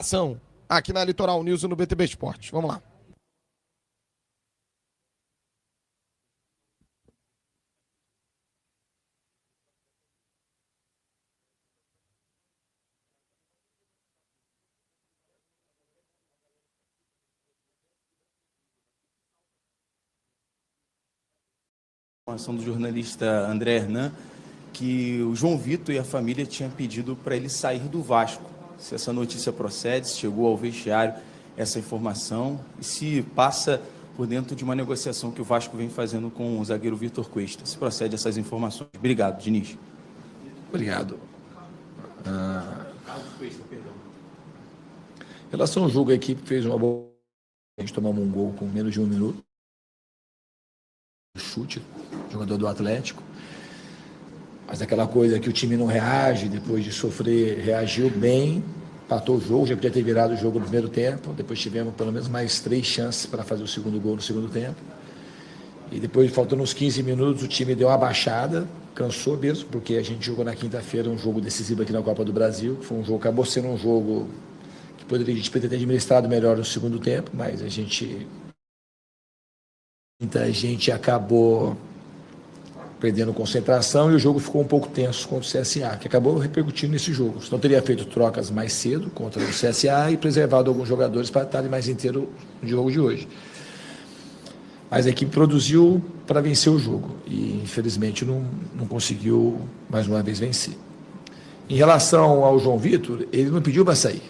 Ação aqui na Litoral News e no BTB Esporte. Vamos lá. Informação do jornalista André Hernan que o João Vitor e a família tinham pedido para ele sair do Vasco. Se essa notícia procede, se chegou ao vestiário essa informação e se passa por dentro de uma negociação que o Vasco vem fazendo com o zagueiro Vitor Cuesta. Se procede essas informações. Obrigado, Diniz. Obrigado. Em relação ao jogo, a equipe fez uma boa. A gente tomamos um gol com menos de 1 minuto. Chute, jogador do Atlético. Mas aquela coisa que o time não reage, depois de sofrer, reagiu bem, empatou o jogo, já podia ter virado o jogo no primeiro tempo. Depois tivemos pelo menos mais 3 chances para fazer o segundo gol no segundo tempo. E depois, faltando uns 15 minutos, o time deu uma baixada, cansou mesmo, porque a gente jogou na quinta-feira um jogo decisivo aqui na Copa do Brasil. Foi um jogo, acabou sendo um jogo que a gente poderia ter administrado melhor no segundo tempo, mas muita gente acabou perdendo concentração e o jogo ficou um pouco tenso contra o CSA, que acabou repercutindo nesse jogo. Senão teria feito trocas mais cedo contra o CSA e preservado alguns jogadores para estarem mais inteiros no jogo de hoje. Mas a equipe produziu para vencer o jogo e, infelizmente, não conseguiu, mais uma vez, vencer. Em relação ao João Vitor, ele não pediu para sair.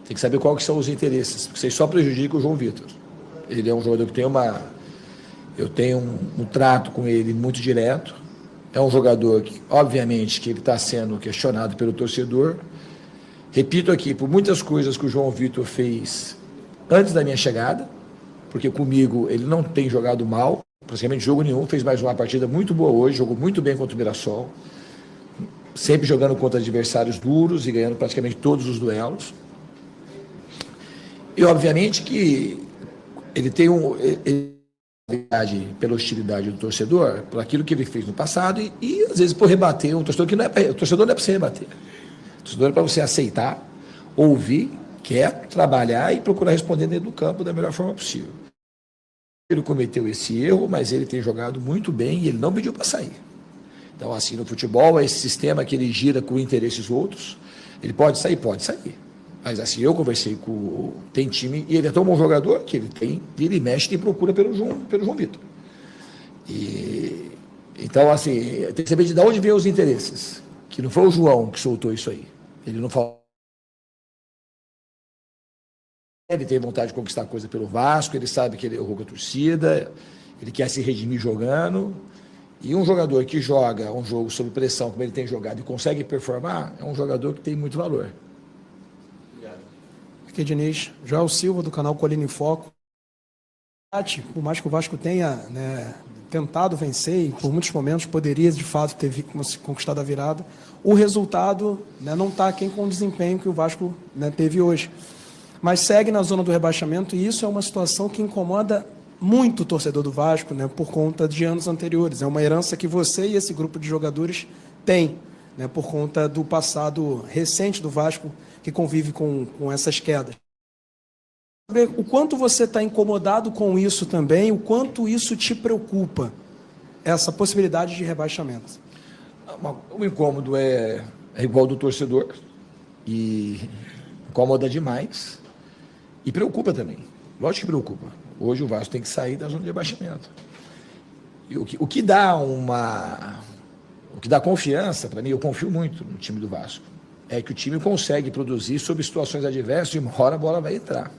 Tem que saber quais são os interesses, porque isso só prejudica o João Vitor. Ele é um jogador que tem eu tenho um trato com ele muito direto. É um jogador que, obviamente, que ele está sendo questionado pelo torcedor. Repito aqui, por muitas coisas que o João Vitor fez antes da minha chegada, porque comigo ele não tem jogado mal, praticamente jogo nenhum, fez mais uma partida muito boa hoje, jogou muito bem contra o Mirassol, sempre jogando contra adversários duros e ganhando praticamente todos os duelos. E, obviamente, que ele tem pela hostilidade do torcedor, por aquilo que ele fez no passado e às vezes por rebater, o torcedor não é para você rebater. O torcedor é para você aceitar, ouvir, quer trabalhar e procurar responder dentro do campo da melhor forma possível. Ele cometeu esse erro, mas ele tem jogado muito bem e ele não pediu para sair. Então, assim, no futebol, esse sistema que ele gira com interesses outros, ele pode sair, pode sair. Mas assim, eu conversei com tem time, e ele é tão bom jogador que ele mexe e procura pelo João Vitor. Então, assim, tem que saber de onde vem os interesses. Que não foi o João que soltou isso aí. Ele não falou. Ele tem vontade de conquistar coisa pelo Vasco, ele sabe que ele errou com a torcida, ele quer se redimir jogando. E um jogador que joga um jogo sob pressão, como ele tem jogado, e consegue performar, é um jogador que tem muito valor. Aqui, Diniz, Joel Silva, do canal Colina em Foco. Por mais que o Vasco tenha tentado vencer e por muitos momentos poderia de fato ter conquistado a virada, o resultado não está aquém com o desempenho que o Vasco teve hoje. Mas segue na zona do rebaixamento e isso é uma situação que incomoda muito o torcedor do Vasco, por conta de anos anteriores. É uma herança que você e esse grupo de jogadores têm, por conta do passado recente do Vasco, que convive com essas quedas. O quanto você está incomodado com isso também, o quanto isso te preocupa, essa possibilidade de rebaixamento? O incômodo é igual do torcedor, e incomoda demais, e preocupa também, lógico que preocupa. Hoje o Vasco tem que sair da zona de rebaixamento. E o que dá confiança, para mim, eu confio muito no time do Vasco, é que o time consegue produzir sob situações adversas e uma hora a bola vai entrar.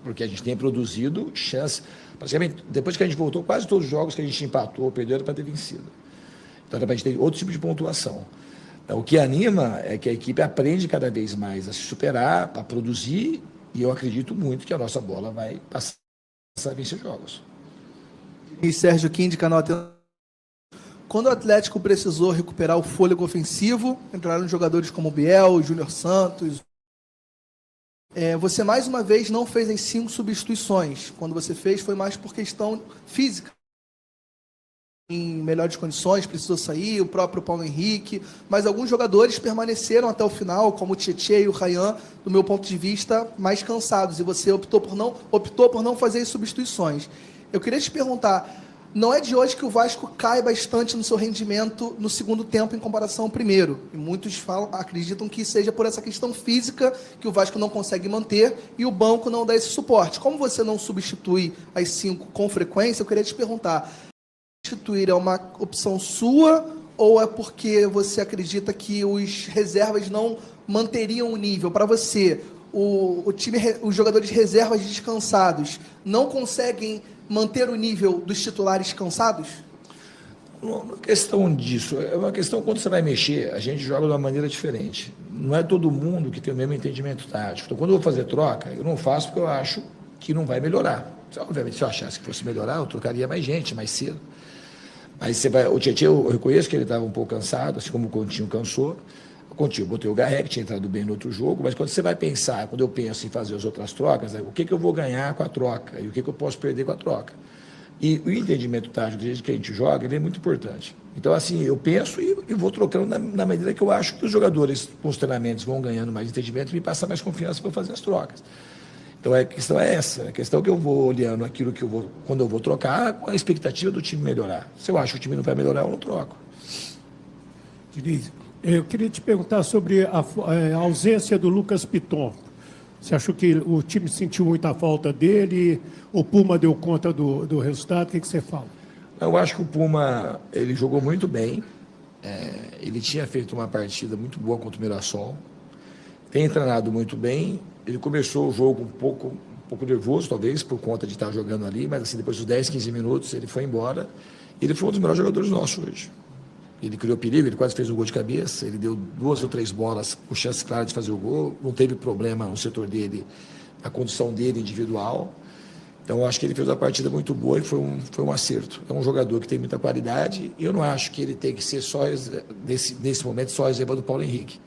Porque a gente tem produzido chance. Praticamente, depois que a gente voltou, quase todos os jogos que a gente empatou, perdeu, era para ter vencido. Então, a gente tem outro tipo de pontuação. Então, o que anima é que a equipe aprende cada vez mais a se superar, a produzir, e eu acredito muito que a nossa bola vai passar a vencer jogos. E Sérgio Kim, de canal Atenção. Quando o Atlético precisou recuperar o fôlego ofensivo, entraram jogadores como Biel, Júnior Santos. Você, mais uma vez, não fez as 5 substituições. Quando você fez, foi mais por questão física. em melhores condições, precisou sair, o próprio Paulo Henrique, mas alguns jogadores permaneceram até o final, como o Tietê e o Ryan, do meu ponto de vista, mais cansados, e você optou por não fazer substituições. Eu queria te perguntar, não é de hoje que o Vasco cai bastante no seu rendimento no segundo tempo em comparação ao primeiro, e muitos acreditam que seja por essa questão física que o Vasco não consegue manter e o banco não dá esse suporte. Como você não substitui as 5 com frequência, eu queria te perguntar, substituir é uma opção sua ou é porque você acredita que os reservas não manteriam o nível? Para você, os jogadores reservas descansados não conseguem manter o nível dos titulares cansados? Não é questão disso, é uma questão quando você vai mexer, a gente joga de uma maneira diferente. Não é todo mundo que tem o mesmo entendimento tático. Então, quando eu vou fazer troca, eu não faço porque eu acho que não vai melhorar. Obviamente, se eu achasse que fosse melhorar, eu trocaria mais gente, mais cedo. Mas o Tietê, eu reconheço que ele estava um pouco cansado, assim como o Coutinho cansou. O Coutinho, botei o Garré, que tinha entrado bem no outro jogo, mas quando você vai pensar, quando eu penso em fazer as outras trocas, o que eu vou ganhar com a troca e o que eu posso perder com a troca. E o entendimento tático do jeito que a gente joga, ele é muito importante. Então, assim, eu penso e vou trocando na medida que eu acho que os jogadores com os treinamentos vão ganhando mais entendimento e me passam mais confiança para fazer as trocas. Então, a questão é essa. A questão é que eu vou olhando aquilo que eu vou, quando eu vou trocar, com a expectativa do time melhorar. Se eu acho que o time não vai melhorar, eu não troco. Diniz, eu queria te perguntar sobre a ausência do Lucas Piton. Você achou que o time sentiu muita falta dele? O Puma deu conta do resultado? O que você fala? Eu acho que o Puma, ele jogou muito bem. Ele tinha feito uma partida muito boa contra o Mirassol. Tem treinado muito bem. Ele começou o jogo um pouco nervoso, talvez, por conta de estar jogando ali, mas assim, depois dos 10, 15 minutos, ele foi embora. Ele foi um dos melhores jogadores nossos hoje. Ele criou perigo, ele quase fez um gol de cabeça, ele deu 2 ou 3 bolas com chance clara de fazer o gol, não teve problema no setor dele, a condição dele individual. Então, eu acho que ele fez uma partida muito boa e foi um acerto. É um jogador que tem muita qualidade e eu não acho que ele tem que ser só, nesse momento, só reserva do Paulo Henrique.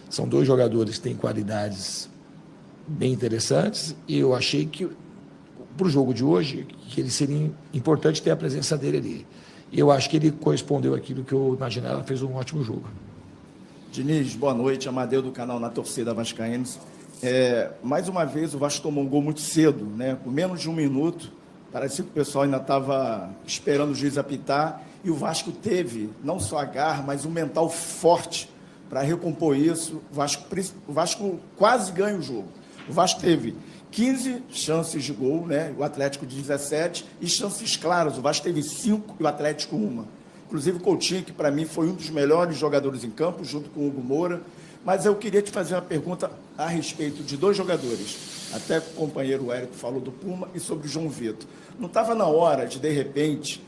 São 2 jogadores que têm qualidades bem interessantes e eu achei que, para o jogo de hoje, que ele seria importante ter a presença dele ali. E eu acho que ele correspondeu àquilo que eu imaginava, fez um ótimo jogo. Diniz, boa noite, Amadeu do canal Na Torcida Vascaínos. Mais uma vez, o Vasco tomou um gol muito cedo, né? Com menos de 1 minuto, parecia que o pessoal ainda estava esperando o juiz apitar, e o Vasco teve não só a garra, mas um mental forte para recompor isso. O Vasco quase ganha o jogo. O Vasco teve 15 chances de gol, né? O Atlético 17, e chances claras. O Vasco teve 5 e o Atlético 1. Inclusive o Coutinho, que para mim foi um dos melhores jogadores em campo, junto com o Hugo Moura. Mas eu queria te fazer uma pergunta a respeito de 2 jogadores. Até o companheiro Érico falou do Puma e sobre o João Vitor. Não estava na hora de repente,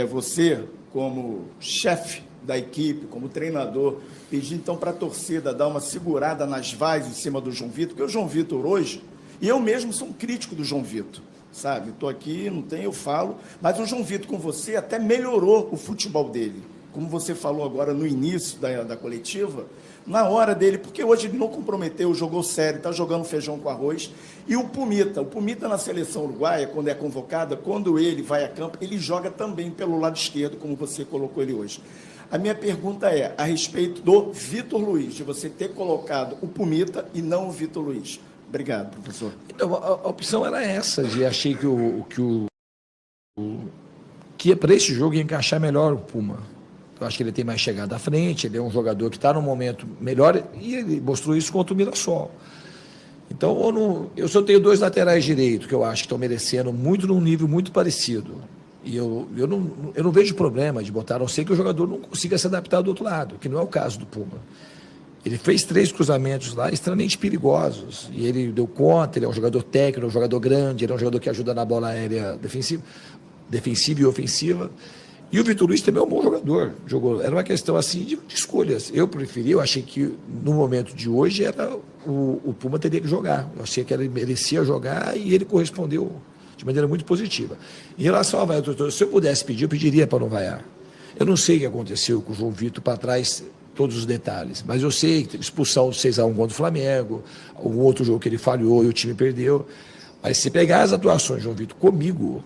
você, como chefe da equipe, como treinador, pedir então para a torcida dar uma segurada nas vaias em cima do João Vitor? Porque o João Vitor hoje, e eu mesmo sou um crítico do João Vitor, sabe? Estou aqui, não tem, eu falo, mas o João Vitor com você até melhorou o futebol dele. Como você falou agora no início da coletiva, na hora dele, porque hoje ele não comprometeu, jogou sério, está jogando feijão com arroz. E o Pumita na seleção uruguaia, quando é convocada, quando ele vai a campo, ele joga também pelo lado esquerdo, como você colocou ele hoje. A minha pergunta é a respeito do Vitor Luiz, de você ter colocado o Pumita e não o Vitor Luiz. Obrigado, professor. Então, a opção era essa, de achei que para esse jogo ia encaixar melhor o Puma. Eu acho que ele tem mais chegada à frente, ele é um jogador que está num momento melhor e ele mostrou isso contra o Mirassol. Então, eu só tenho 2 laterais direitos que eu acho que estão merecendo muito num nível muito parecido. E eu não vejo problema de botar, a não ser que o jogador não consiga se adaptar do outro lado, que não é o caso do Puma. Ele fez 3 cruzamentos lá extremamente perigosos. E ele deu conta, ele é um jogador técnico, um jogador grande, ele é um jogador que ajuda na bola aérea defensiva e ofensiva. E o Vitor Luiz também é um bom jogador. Era uma questão assim de escolhas. Eu achei que no momento de hoje o Puma teria que jogar. Eu achei que ele merecia jogar e ele correspondeu de maneira muito positiva. Em relação ao vaiar, se eu pudesse pedir, eu pediria para não vaiar. Eu não sei o que aconteceu com o João Vitor para trás, todos os detalhes, mas eu sei que expulsão de 6-1 contra o Flamengo, um outro jogo que ele falhou e o time perdeu. Mas se pegar as atuações de João Vitor comigo,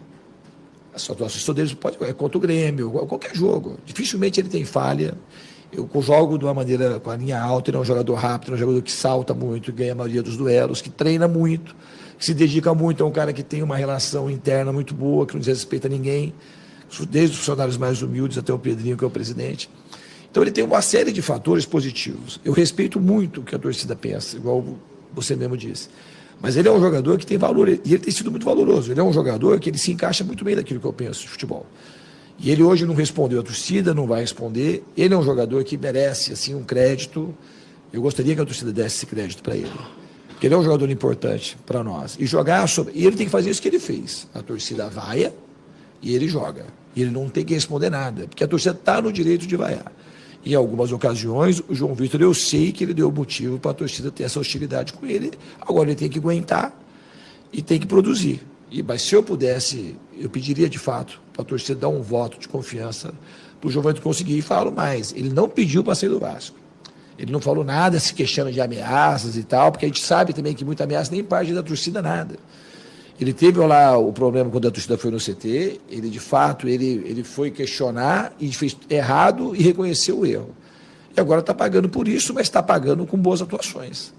A sua atuação deles pode é contra o Grêmio, qualquer jogo. Dificilmente ele tem falha. Eu jogo de uma maneira com a linha alta, ele é um jogador rápido, é um jogador que salta muito, ganha a maioria dos duelos, que treina muito, que se dedica muito, é um cara que tem uma relação interna muito boa, que não desrespeita ninguém, desde os funcionários mais humildes até o Pedrinho, que é o presidente. Então ele tem uma série de fatores positivos. Eu respeito muito o que a torcida pensa, igual você mesmo disse. Mas ele é um jogador que tem valor, e ele tem sido muito valoroso. Ele é um jogador que ele se encaixa muito bem naquilo que eu penso de futebol. E ele hoje não respondeu à torcida, não vai responder. Ele é um jogador que merece assim, um crédito. Eu gostaria que a torcida desse esse crédito para ele. Porque ele é um jogador importante para nós. E jogar sobre. E ele tem que fazer isso que ele fez. A torcida vaia e ele joga. E ele não tem que responder nada, porque a torcida está no direito de vaiar. Em algumas ocasiões, o João Vitor, eu sei que ele deu motivo para a torcida ter essa hostilidade com ele. Agora ele tem que aguentar e tem que produzir. Mas se eu pudesse, eu pediria de fato para a torcida dar um voto de confiança para o João Vitor conseguir. E falo mais, ele não pediu para sair do Vasco. Ele não falou nada se queixando de ameaças e tal, porque a gente sabe também que muita ameaça nem parte da torcida, nada. Ele teve lá o problema quando a torcida foi no CT, ele de fato, ele foi questionar e fez errado e reconheceu o erro. E agora está pagando por isso, mas está pagando com boas atuações.